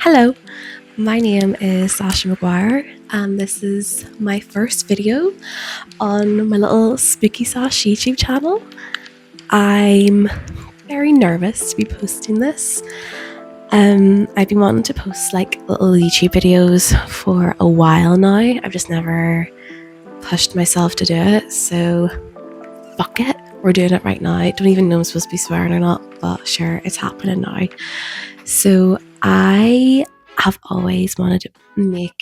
Hello, my name is Sasha McGuire, and this is my first video on my little Spooky Sash YouTube channel. I'm very nervous to be posting this. I've been wanting to post like little YouTube videos for a while now. I've just never pushed myself to do it, so fuck it. We're doing it right now. I don't even know I'm supposed to be swearing or not, but sure, it's happening now. So I have always wanted to make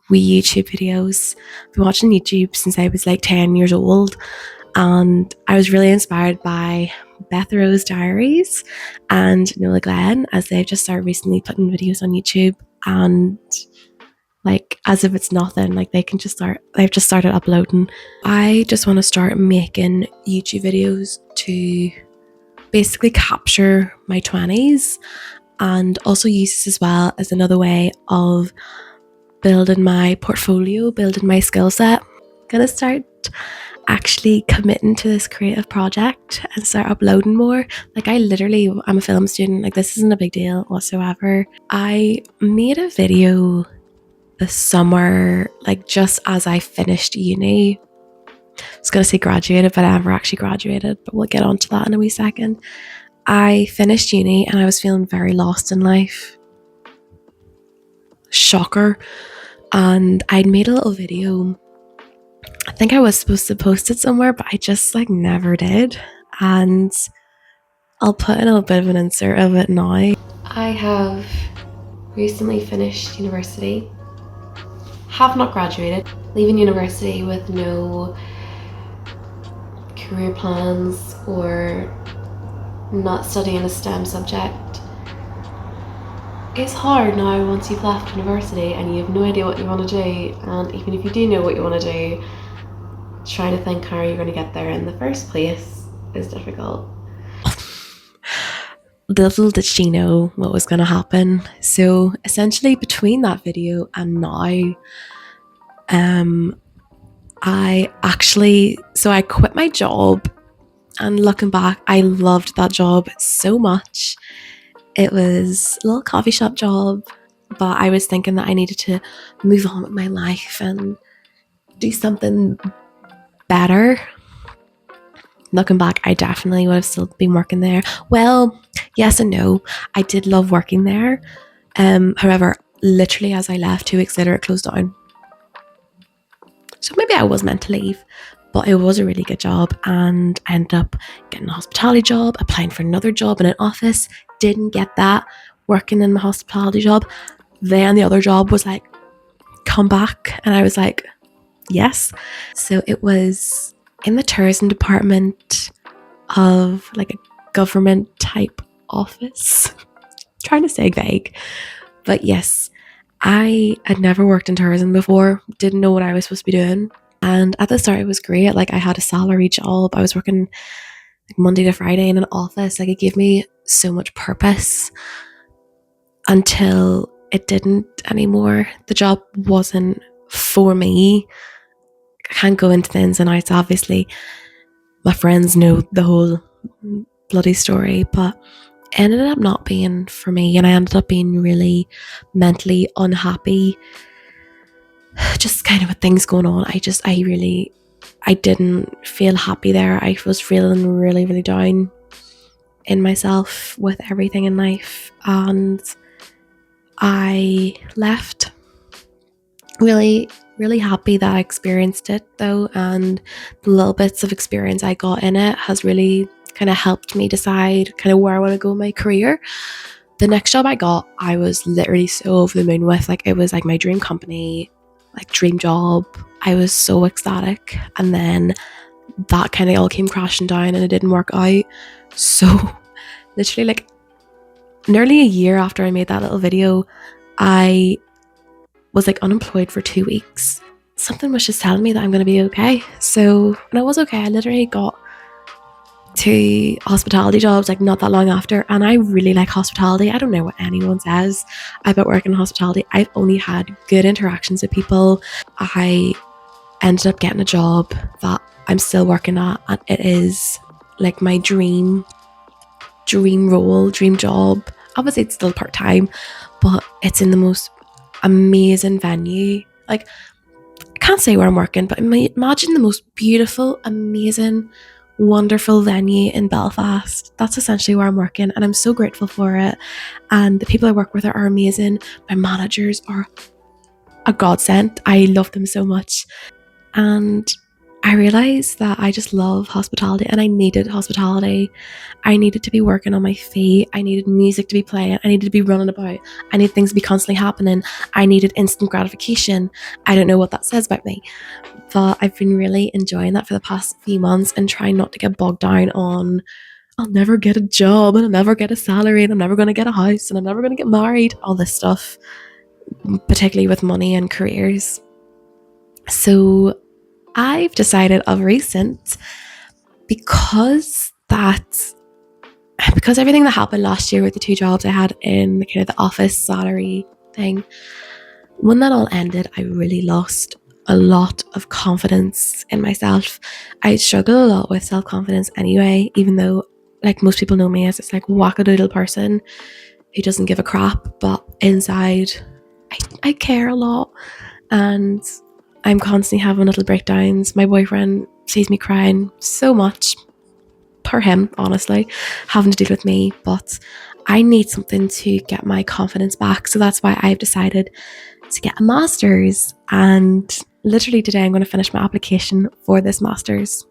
wee YouTube videos. I've been watching YouTube since I was like 10 years old, and I was really inspired by Beth Rose Diaries and Nola Glenn, as they've just started recently putting videos on YouTube, and like as if it's nothing, like they've just started uploading. I just want to start making YouTube videos to basically capture my 20s and also use this as well as another way of building my portfolio, building my skill set. I'm gonna start actually committing to this creative project and start uploading more. Like I'm a film student, like this isn't a big deal whatsoever. I made a video this summer, like just as I finished uni. I was gonna say graduated, but I never actually graduated, but we'll get onto that in a wee second. I finished uni and I was feeling very lost in life. Shocker. And I'd made a little video. I think I was supposed to post it somewhere, but I just like never did. And I'll put in a bit of an insert of it now. I have recently finished university. Have not graduated. Leaving university with no career plans or not studying a STEM subject. It's hard now once you've left university and you have no idea what you want to do, and even if you do know what you want to do, trying to think how you're going to get there in the first place is difficult. Little did she know what was going to happen. So essentially between that video and now, I quit my job, and looking back, I loved that job so much. It was a little coffee shop job, but I was thinking that I needed to move on with my life and do something better. Looking back, I definitely would have still been working there. Well, yes and no. I did love working there. However, literally as I left, 2 weeks later, it closed down. So maybe I was meant to leave, but it was a really good job, and I ended up getting a hospitality job, applying for another job in an office, didn't get that, working in my hospitality job. Then the other job was like, come back, and I was like, yes. So it was in the tourism department of like a government type office. Trying to stay vague, but yes, I had never worked in tourism before, didn't know what I was supposed to be doing. And at the start it was great. Like I had a salary job. I was working like Monday to Friday in an office. Like it gave me so much purpose until it didn't anymore. The job wasn't for me. I can't go into the ins and outs, obviously. My friends know the whole bloody story, but it ended up not being for me, and I ended up being really mentally unhappy. Just kind of with things going on. I didn't feel happy there. I was feeling really, really down in myself with everything in life, and I left. Really, really happy that I experienced it though, and the little bits of experience I got in it has really kind of helped me decide kind of where I want to go in my career. The next job I got, I was literally so over the moon with. Like it was like my dream company, like dream job. I was so ecstatic, and then that kind of all came crashing down and it didn't work out. So literally like nearly a year after I made that little video, I was like unemployed for 2 weeks. Something was just telling me that I'm going to be okay. So, and I was okay. I literally got 2 hospitality jobs like not that long after, and I really like hospitality. I don't know what anyone says about working in hospitality. I've only had good interactions with people. I ended up getting a job that I'm still working at, and it is like my dream role, dream job. Obviously it's still part-time, but it's in the most amazing venue. Like, I can't say where I'm working, but imagine the most beautiful, amazing, wonderful venue in Belfast. That's essentially where I'm working, and I'm so grateful for it. And the people I work with are amazing. My managers are a godsend. I love them so much. And I realized that I just love hospitality, and I needed hospitality. I needed to be working on my feet. I needed music to be playing. I needed to be running about. I needed things to be constantly happening. I needed instant gratification. I don't know what that says about me, but I've been really enjoying that for the past few months and trying not to get bogged down on I'll never get a job and I'll never get a salary and I'm never going to get a house and I'm never going to get married, all this stuff, particularly with money and careers. So I've decided of recent, because everything that happened last year with the 2 jobs I had in the kind of the office salary thing, when that all ended, I really lost a lot of confidence in myself. I struggle a lot with self-confidence anyway, even though, like, most people know me as this like wackadoodle person who doesn't give a crap, but inside I care a lot, and I'm constantly having little breakdowns. My boyfriend sees me crying so much, per him, honestly, having to deal with me, but I need something to get my confidence back. So that's why I've decided to get a master's, and literally today I'm going to finish my application for this master's.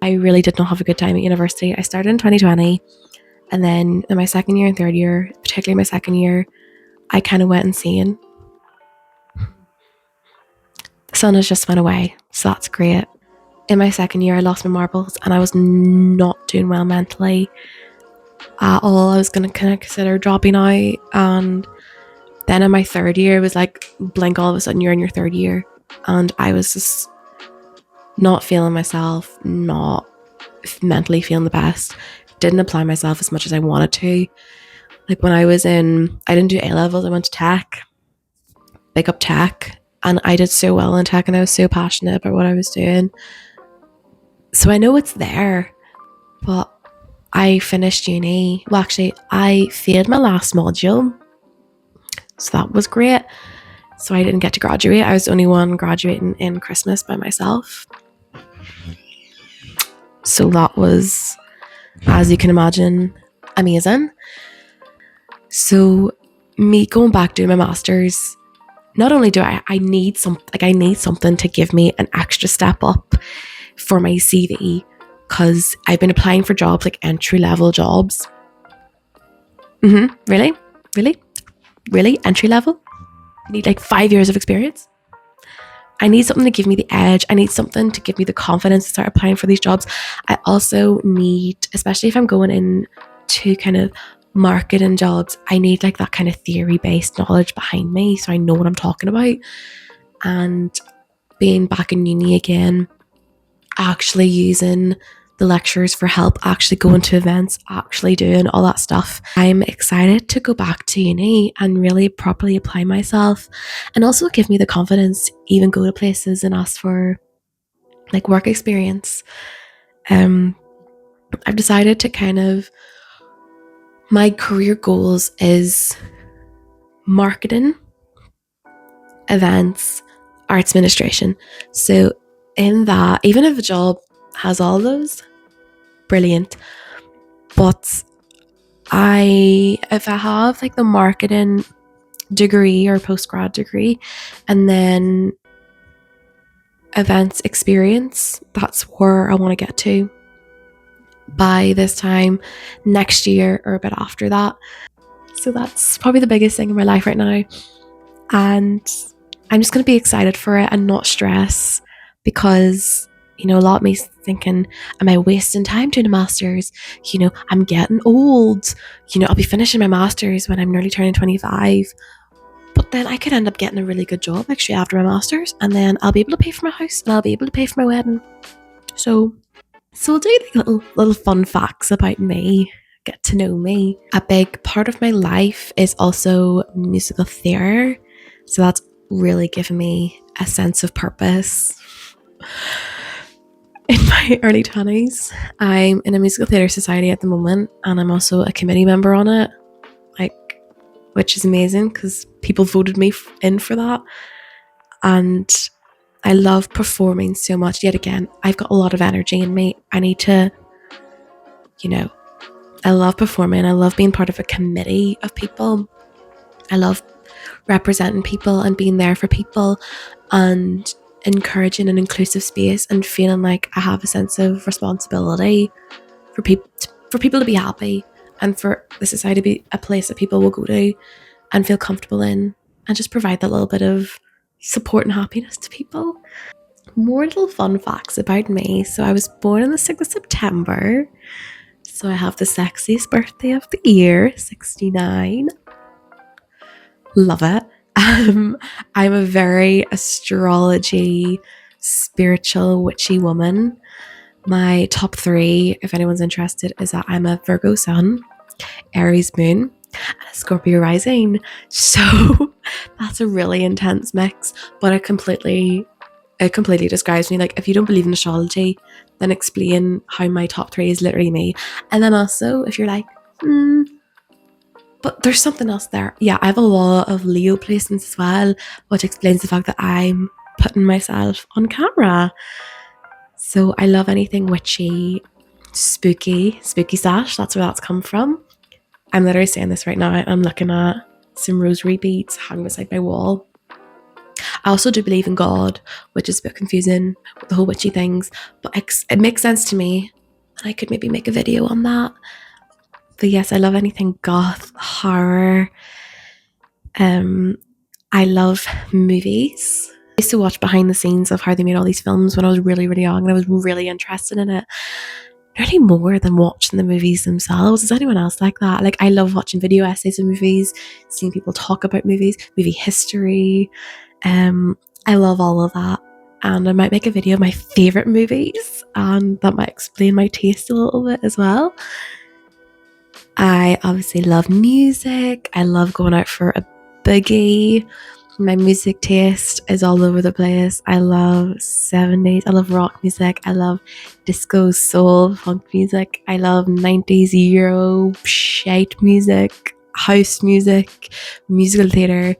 I really did not have a good time at university. I started in 2020, and then in my second year and third year, particularly my second year, I kind of went insane. The sun has just went away, so that's great. In my second year, I lost my marbles and I was not doing well mentally at all. I was going to kind of consider dropping out. And then in my third year, it was like, blink, all of a sudden you're in your third year. And I was just not feeling myself, not mentally feeling the best. Didn't apply myself as much as I wanted to. Like, when I didn't do A-levels, I went to tech, big up tech. And I did so well in tech and I was so passionate about what I was doing. So I know it's there, but I finished uni. Well, actually, I failed my last module. So that was great. So I didn't get to graduate. I was the only one graduating in Christmas by myself. So that was, as you can imagine, amazing. So me going back doing my master's, not only do I need something to give me an extra step up for my CV, because I've been applying for jobs, like entry-level jobs. Really? Entry-level? I need like 5 years of experience. I need something to give me the edge. I need something to give me the confidence to start applying for these jobs. I also need, especially if I'm going in to kind of marketing jobs, I need like that kind of theory-based knowledge behind me so I know what I'm talking about. And being back in uni again, actually using the lectures for help, actually going to events, actually doing all that stuff. I'm excited to go back to uni and really properly apply myself, and also give me the confidence to even go to places and ask for like work experience. I've decided to kind of, my career goals is marketing, events, arts administration. So in that, even if a job has all those, brilliant. But if I have like the marketing degree or postgrad degree and then events experience, that's where I want to get to by this time next year or a bit after that. So that's probably the biggest thing in my life right now. And I'm just going to be excited for it and not stress, because, you know, a lot of me thinking, am I wasting time doing a master's? You know, I'm getting old. You know, I'll be finishing my master's when I'm nearly turning 25. But then I could end up getting a really good job actually after my master's, and then I'll be able to pay for my house and I'll be able to pay for my wedding. So we'll do little fun facts about me, get to know me. A big part of my life is also musical theatre. So that's really given me a sense of purpose. In my early 20s, I'm in a musical theatre society at the moment, and I'm also a committee member on it. Like, which is amazing because people voted me in for that. And I love performing so much. Yet again, I've got a lot of energy in me. I need to, I love performing. I love being part of a committee of people. I love representing people and being there for people and encouraging an inclusive space and feeling like I have a sense of responsibility for people to be happy and for the society to be a place that people will go to and feel comfortable in and just provide that little bit of support and happiness to people. More little fun facts about me. So I was born on the 6th of September. So I have the sexiest birthday of the year, 69. Love it. I'm a very astrology, spiritual, witchy woman. My top 3, if anyone's interested, is that I'm a Virgo sun, Aries moon, and a Scorpio rising. So that's a really intense mix, but it completely describes me. Like, if you don't believe in astrology, then explain how my top 3 is literally me. And then also, if you're like, but there's something else there. Yeah, I have a lot of Leo placements as well, which explains the fact that I'm putting myself on camera. So I love anything witchy, spooky sash. That's where that's come from. I'm literally saying this right now. I'm looking at some rosary beads hanging beside my wall. I also do believe in God, which is a bit confusing with the whole witchy things, but it makes sense to me. And I could maybe make a video on that. But yes, I love anything goth, horror. I love movies. I used to watch behind the scenes of how they made all these films when I was really, really young, and I was really interested in it. Nearly more than watching the movies themselves. Is anyone else like that? Like, I love watching video essays of movies, seeing people talk about movies, movie history. I love all of that. And I might make a video of my favourite movies, and that might explain my taste a little bit as well. I obviously love music. I love going out for a boogie. My music taste is all over the place. I love 70s. I love rock music. I love disco, soul, funk music. I love 90s Euro shite music, house music, musical theatre,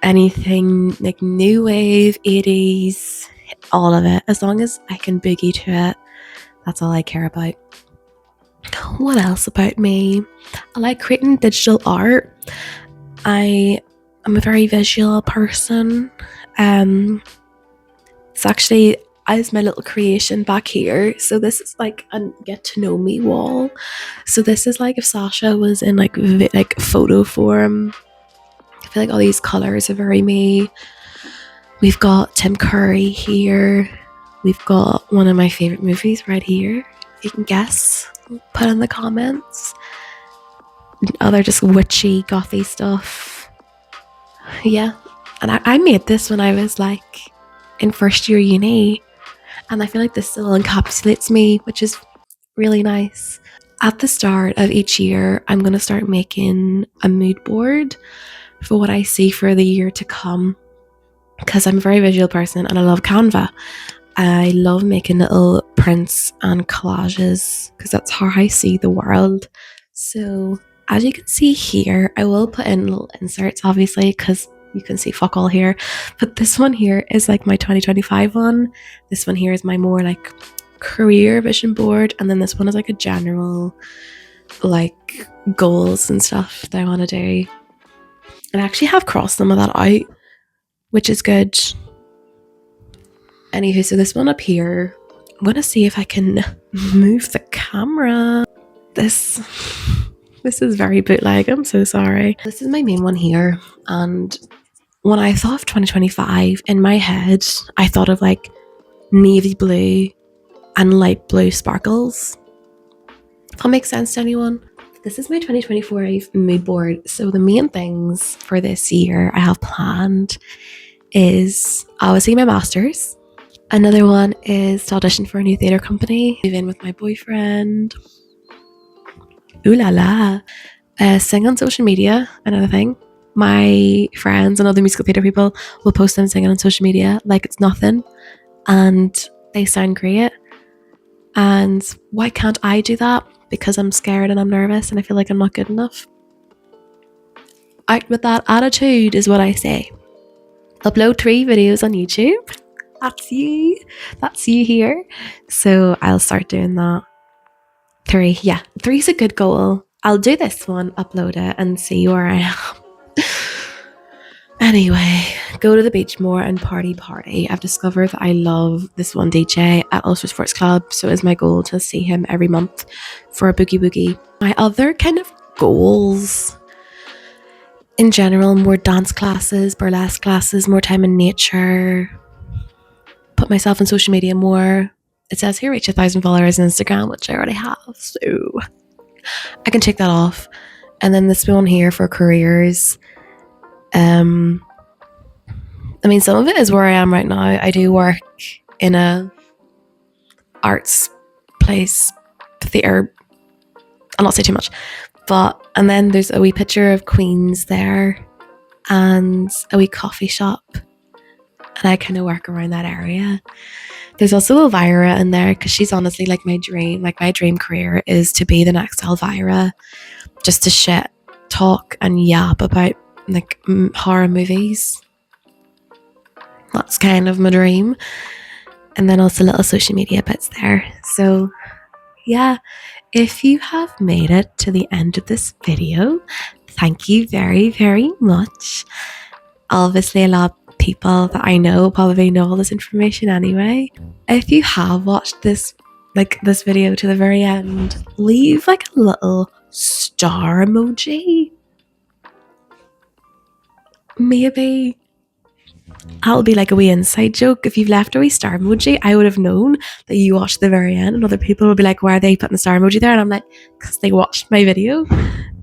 anything like new wave, 80s, all of it. As long as I can boogie to it, that's all I care about. What else about me? I like creating digital art. I'm a very visual person. It's actually as my little creation back here. So this is like a get to know me wall. So this is like if Sasha was in like photo form. I feel like all these colors are very me. We've got Tim Curry here. We've got one of my favorite movies right here. If you can guess, put in the comments. Other just witchy, gothy stuff. Yeah. And I made this when I was like in first year uni. And I feel like this still encapsulates me, which is really nice. At the start of each year, I'm going to start making a mood board for what I see for the year to come. Because I'm a very visual person and I love Canva. I love making little prints and collages because that's how I see the world. So as you can see here, I will put in little inserts, obviously, because you can see fuck all here. But this one here is like my 2025 one. This one here is my more like career vision board. And then this one is like a general like goals and stuff that I want to do. And I actually have crossed some of that out, which is good. Anywho, so this one up here, I'm going to see if I can move the camera. This is very bootleg, I'm so sorry. This is my main one here, and when I thought of 2025, in my head, I thought of like navy blue and light blue sparkles. If that makes sense to anyone. This is my 2024 mood board. So the main things for this year I have planned is obviously my masters. Another one is to audition for a new theatre company, move in with my boyfriend. Ooh la la. Sing on social media, another thing. My friends and other musical theatre people will post them singing on social media like it's nothing. And they sound great. And why can't I do that? Because I'm scared and I'm nervous and I feel like I'm not good enough. out with that attitude is what I say. Upload 3 videos on YouTube. That's you. That's you here. So I'll start doing that. 3. Yeah, 3's a good goal. I'll do this one, upload it, and see where I am. Anyway, go to the beach more and party. I've discovered that I love this one DJ at Ulster Sports Club, so it's my goal to see him every month for a boogie woogie. My other kind of goals in general, more dance classes, burlesque classes, more time in nature, put myself on social media more. It says here reach 1,000 followers on Instagram, which I already have, so I can take that off. And then this one here for careers. I mean, some of it is where I am right now. I do work in a arts place, theatre. I'll not say too much, and then there's a wee picture of Queen's there and a wee coffee shop, and I kind of work around that area. There's also Elvira in there because she's honestly like my dream. Like my dream career is to be the next Elvira, just to shit talk and yap about like horror movies. That's kind of my dream. And then also little social media bits there. So yeah, if you have made it to the end of this video, thank you very, very much. Obviously a lot of people that I know probably know all this information anyway. If you have watched this video to the very end, leave like a little star emoji. Maybe that'll be like a wee inside joke. If you've left a wee star emoji, I would have known that you watched the very end, and other people will be like, why are they putting the star emoji there? And I'm like, because they watched my video.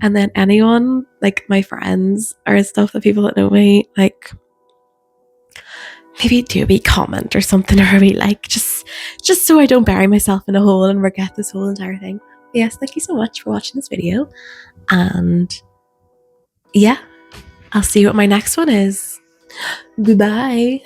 And then anyone, like my friends or stuff, the people that know me, like maybe do a wee comment or something, or a wee like, just so I don't bury myself in a hole and forget this whole entire thing. But yes, thank you so much for watching this video, and yeah, I'll see what my next one is. Goodbye.